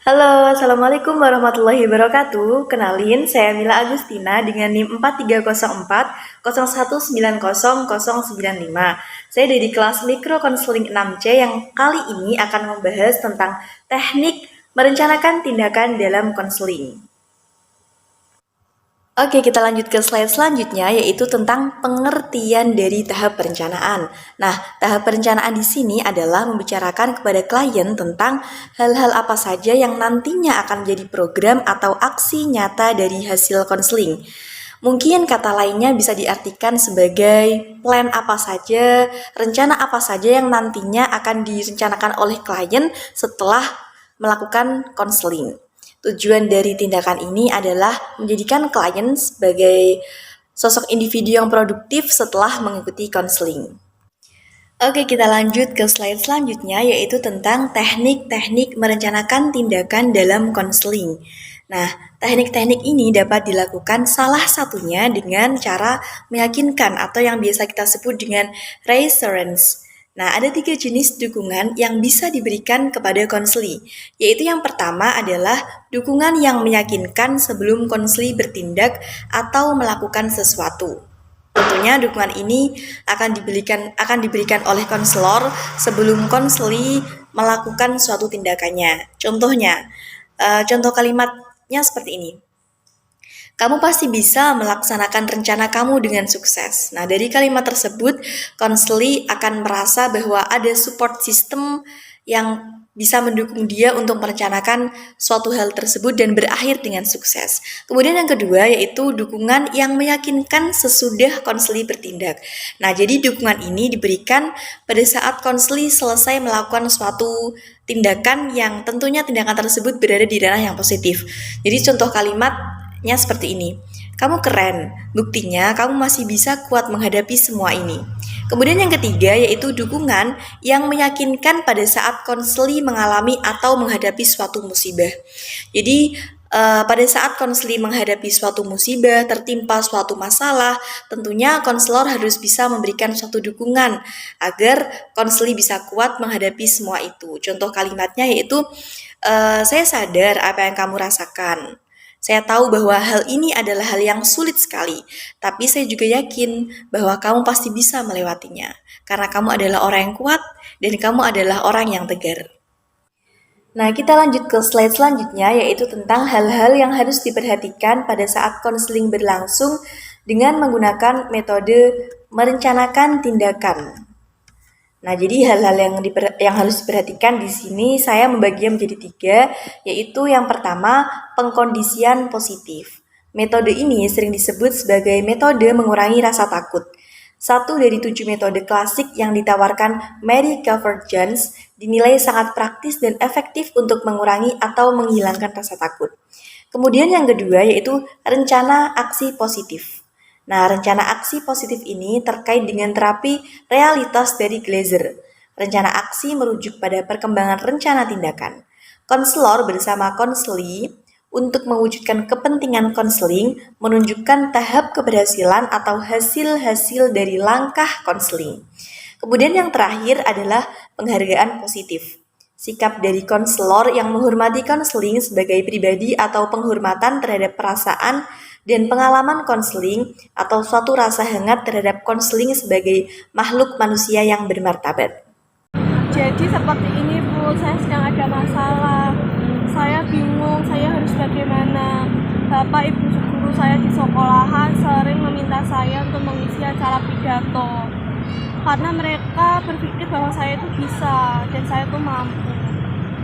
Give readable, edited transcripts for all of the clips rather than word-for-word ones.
Halo, Assalamualaikum warahmatullahi wabarakatuh. Kenalin, saya Mila Agustina dengan NIM 4304 0190 095. Saya dari kelas Mikro Konseling 6C yang kali ini akan membahas tentang teknik merencanakan tindakan dalam konseling. Oke, kita lanjut ke slide selanjutnya, yaitu tentang pengertian dari tahap perencanaan. Nah, tahap perencanaan di sini adalah membicarakan kepada klien tentang hal-hal apa saja yang nantinya akan menjadi program atau aksi nyata dari hasil konseling. Mungkin kata lainnya bisa diartikan sebagai plan apa saja, rencana apa saja yang nantinya akan direncanakan oleh klien setelah melakukan konseling. Tujuan dari tindakan ini adalah menjadikan klien sebagai sosok individu yang produktif setelah mengikuti konseling. Oke, kita lanjut ke slide selanjutnya, yaitu tentang teknik-teknik merencanakan tindakan dalam konseling. Nah, teknik-teknik ini dapat dilakukan salah satunya dengan cara meyakinkan atau yang biasa kita sebut dengan reassurance. Nah, ada 3 jenis dukungan yang bisa diberikan kepada konseli, yaitu yang pertama adalah dukungan yang meyakinkan sebelum konseli bertindak atau melakukan sesuatu. Tentunya dukungan ini akan diberikan oleh konselor sebelum konseli melakukan suatu tindakannya. Contoh kalimatnya seperti ini. Kamu pasti bisa melaksanakan rencana kamu dengan sukses. Nah, dari kalimat tersebut, konseli akan merasa bahwa ada support system yang bisa mendukung dia untuk merencanakan suatu hal tersebut dan berakhir dengan sukses. Kemudian yang kedua yaitu dukungan yang meyakinkan sesudah konseli bertindak. Nah, jadi dukungan ini diberikan pada saat konseli selesai melakukan suatu tindakan yang tentunya tindakan tersebut berada di ranah yang positif. Jadi contoh kalimatnya seperti ini. Kamu keren, buktinya kamu masih bisa kuat menghadapi semua ini. Kemudian yang ketiga yaitu dukungan yang meyakinkan pada saat konseli mengalami atau menghadapi suatu musibah. Jadi pada saat konseli menghadapi suatu musibah, tertimpa suatu masalah, tentunya konselor harus bisa memberikan suatu dukungan agar konseli bisa kuat menghadapi semua itu. Contoh kalimatnya yaitu, saya sadar apa yang kamu rasakan. Saya tahu bahwa hal ini adalah hal yang sulit sekali, tapi saya juga yakin bahwa kamu pasti bisa melewatinya, karena kamu adalah orang yang kuat dan kamu adalah orang yang tegar. Nah, kita lanjut ke slide selanjutnya, yaitu tentang hal-hal yang harus diperhatikan pada saat konseling berlangsung dengan menggunakan metode merencanakan tindakan. Nah, jadi hal-hal yang harus diperhatikan di sini saya membaginya menjadi 3, yaitu yang pertama, pengkondisian positif. Metode ini sering disebut sebagai metode mengurangi rasa takut. Satu dari 7 metode klasik yang ditawarkan Mary Calvert Jones dinilai sangat praktis dan efektif untuk mengurangi atau menghilangkan rasa takut. Kemudian yang kedua yaitu rencana aksi positif. Nah, rencana aksi positif ini terkait dengan terapi realitas dari Glaser. Rencana aksi merujuk pada perkembangan rencana tindakan. Konselor bersama konseli untuk mewujudkan kepentingan konseling menunjukkan tahap keberhasilan atau hasil-hasil dari langkah konseling. Kemudian yang terakhir adalah penghargaan positif. Sikap dari konselor yang menghormati konseling sebagai pribadi atau penghormatan terhadap perasaan dan pengalaman konseling atau suatu rasa hangat terhadap konseling sebagai makhluk manusia yang bermartabat. Jadi seperti ini Bu, saya sedang ada masalah. Saya bingung, saya harus bagaimana. Bapak Ibu guru saya di sekolahan sering meminta saya untuk mengisi acara pidato. Karena mereka berpikir bahwa saya itu bisa dan saya itu mampu.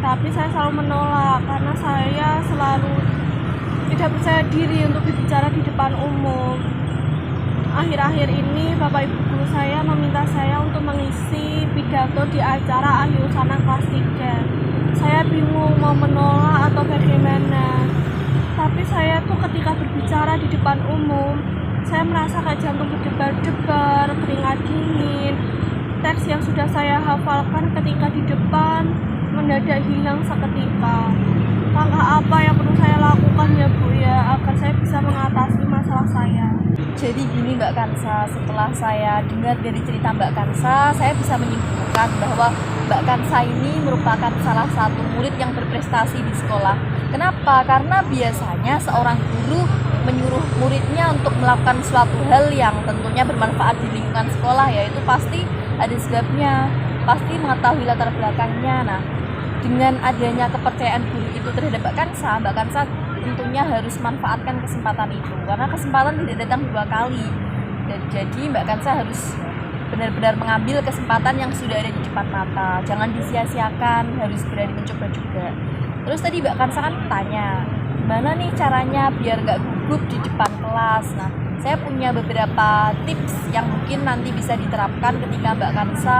Tapi saya selalu menolak karena saya selalu tidak percaya diri untuk berbicara di depan umum. Akhir-akhir ini Bapak Ibu guru saya meminta saya untuk mengisi pidato di acara akhir usana kelas 3. Saya bingung mau menolak atau bagaimana. Tapi saya tuh ketika berbicara di depan umum, saya merasa kayak jantung berdebar-debar, keringat dingin. Teks yang sudah saya hafalkan ketika di depan mendadak hilang seketika. Langkah apa yang perlu saya lakukan ya Bu ya agar saya bisa mengatasi masalah saya? Jadi gini Mbak Kansa, setelah saya dengar dari cerita Mbak Kansa, saya bisa menyimpulkan bahwa Mbak Kansa ini merupakan salah satu murid yang berprestasi di sekolah. Kenapa? Karena biasanya seorang guru menyuruh muridnya untuk melakukan suatu hal yang tentunya bermanfaat di lingkungan sekolah, yaitu pasti ada sebabnya, pasti mengetahui latar belakangnya. Nah, dengan adanya kepercayaan guru itu terhadap Mbak Kansa tentunya harus manfaatkan kesempatan itu, karena kesempatan tidak datang dua kali. Dan jadi Mbak Kansa harus benar-benar mengambil kesempatan yang sudah ada di depan mata, jangan disia-siakan, harus berani mencoba juga. Terus tadi Mbak Kansa kan tanya, gimana nih caranya biar gak gugup di depan kelas. Nah, saya punya beberapa tips yang mungkin nanti bisa diterapkan ketika Mbak Kansa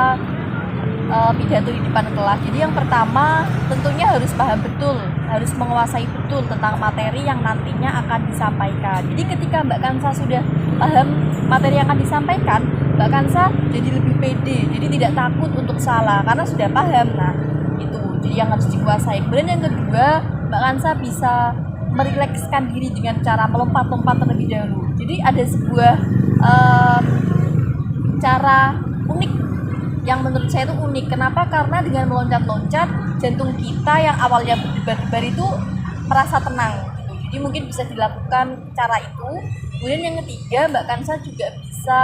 pidato di depan kelas. Jadi yang pertama tentunya harus paham betul, harus menguasai betul tentang materi yang nantinya akan disampaikan. Jadi ketika Mbak Kansa sudah paham materi yang akan disampaikan, Mbak Kansa jadi lebih pede, jadi tidak takut untuk salah karena sudah paham. Nah, itu jadi yang harus dikuasai. Kemudian yang kedua, Mbak Kansa bisa merilekskan diri dengan cara melompat-lompat terlebih dahulu. Jadi ada sebuah cara unik yang menurut saya itu unik. Kenapa? Karena dengan meloncat-loncat, jantung kita yang awalnya berdebar-debar itu merasa tenang gitu. Jadi mungkin bisa dilakukan cara itu. Kemudian yang ketiga, Mbak Kansa juga bisa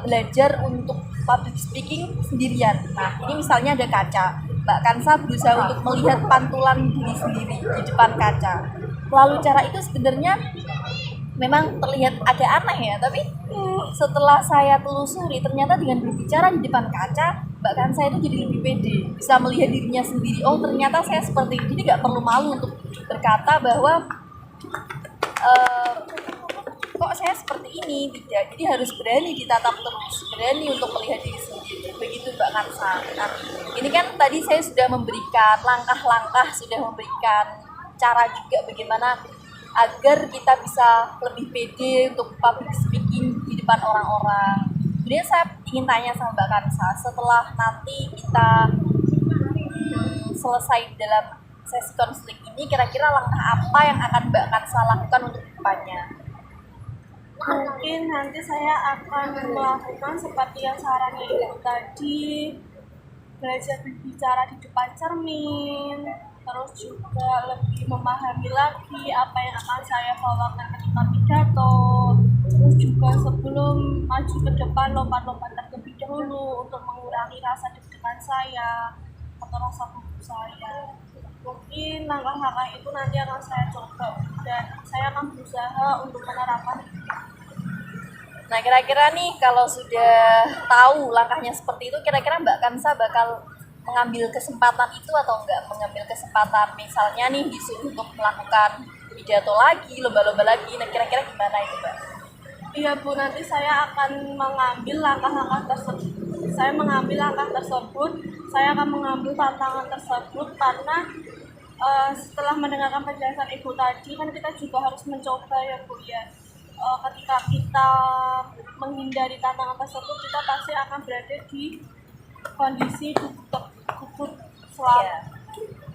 belajar untuk public speaking sendirian. Nah, ini misalnya ada kaca, Mbak Kansa berusaha untuk melihat pantulan diri sendiri di depan kaca. Melalui cara itu sebenarnya memang terlihat agak aneh ya, tapi setelah saya telusuri ternyata dengan berbicara di depan kaca, Mbak Kansa itu jadi lebih pede, bisa melihat dirinya sendiri. Oh, ternyata saya seperti ini. Jadi nggak perlu malu untuk berkata bahwa kok saya seperti ini, tidak. Jadi harus berani ditatap terus, berani untuk melihat diri sendiri. Begitu Mbak Kansa. Nah, ini kan tadi saya sudah memberikan langkah-langkah, sudah memberikan cara juga bagaimana agar kita bisa lebih pede untuk public speaking di depan orang-orang. Kemudian saya ingin tanya sama Mbak Kansa, setelah nanti kita selesai dalam sesi konseling ini, kira-kira langkah apa yang akan Mbak Kansa lakukan untuk depannya? Mungkin nanti saya akan melakukan seperti yang sarannya Ibu tadi, belajar berbicara di depan cermin, terus juga lebih memahami lagi apa yang akan saya bawakan ketika pidato, terus juga sebelum maju ke depan lompat-lompat terlebih dahulu untuk mengurangi rasa deg-degan saya atau rasa gugup saya. Mungkin langkah-langkah itu nanti akan saya coba dan saya akan berusaha untuk menerapkan. Nah, kira-kira nih kalau sudah tahu langkahnya seperti itu, kira-kira Mbak Kansa bakal mengambil kesempatan itu atau enggak mengambil kesempatan, misalnya nih disuruh untuk melakukan pidato lagi, lomba-lomba lagi. Nah, kira-kira gimana itu, Mbak? Iya Bu, nanti saya akan mengambil langkah-langkah tersebut. Saya akan mengambil tantangan tersebut karena setelah mendengarkan penjelasan Ibu tadi kan kita juga harus mencoba ya Bu ya. Ketika kita menghindari tantangan tersebut, kita pasti akan berada di kondisi gugup selalu. Ya,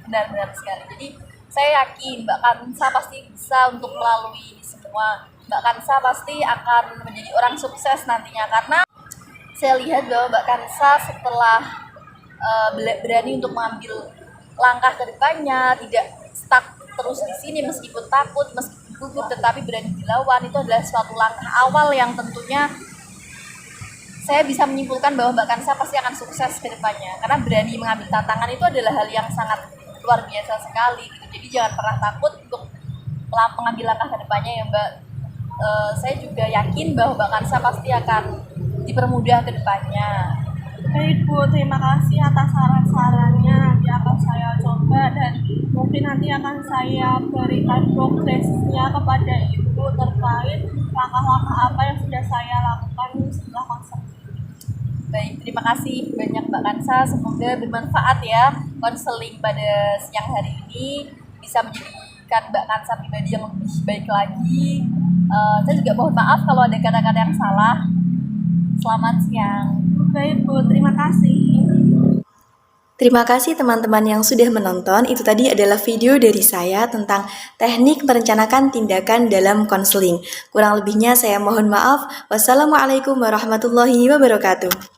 benar-benar sekali. Jadi saya yakin Mbak Kansa pasti bisa untuk melalui ini semua. Mbak Kansa pasti akan menjadi orang sukses nantinya, karena saya lihat bahwa Mbak Kansa setelah berani untuk mengambil langkah ke depannya, tidak stuck terus di sini meskipun takut, meskipun gugup, tetapi berani dilawan. Itu adalah suatu langkah awal yang tentunya saya bisa menyimpulkan bahwa Mbak Kansa pasti akan sukses ke depannya, karena berani mengambil tantangan itu adalah hal yang sangat luar biasa sekali gitu. Jadi jangan pernah takut untuk mengambil langkah ke depannya ya Mbak. Saya juga yakin bahwa Mbak Kansa pasti akan dipermudah ke depannya. Baik Bu, terima kasih atas saran-sarannya. Nanti akan saya coba dan mungkin nanti akan saya berikan progresnya kepada Ibu terkait langkah-langkah apa yang sudah saya lakukan setelah konseling. Baik, terima kasih banyak Mbak Kansa. Semoga bermanfaat ya konseling pada siang hari ini, bisa menjadikan Mbak Kansa pribadi yang lebih baik lagi. Saya juga mohon maaf kalau ada kata-kata yang salah. Selamat siang. Baik Bu, terima kasih. Terima kasih teman-teman yang sudah menonton. Itu tadi adalah video dari saya tentang teknik merencanakan tindakan dalam konseling. Kurang lebihnya saya mohon maaf. Wassalamualaikum warahmatullahi wabarakatuh.